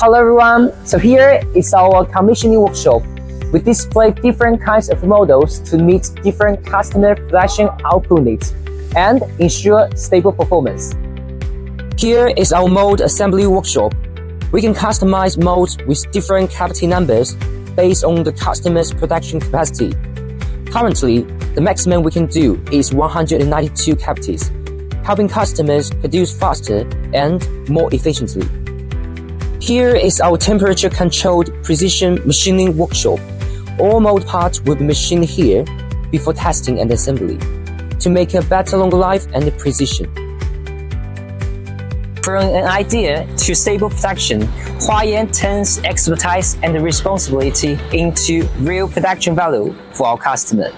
Hello everyone, so here is our commissioning workshop. We display different kinds of models to meet different customer production output needs and ensure stable performance. Here is our mold assembly workshop. We can customize molds with different cavity numbers based on the customer's production capacity. Currently, the maximum we can do is 192 cavities, helping customers produce faster and more efficiently. Here is our temperature-controlled precision machining workshop. All mold parts will be machined here before testing and assembly to make a better long life and precision. From an idea to stable production, Huayan turns expertise and responsibility into real production value for our customer.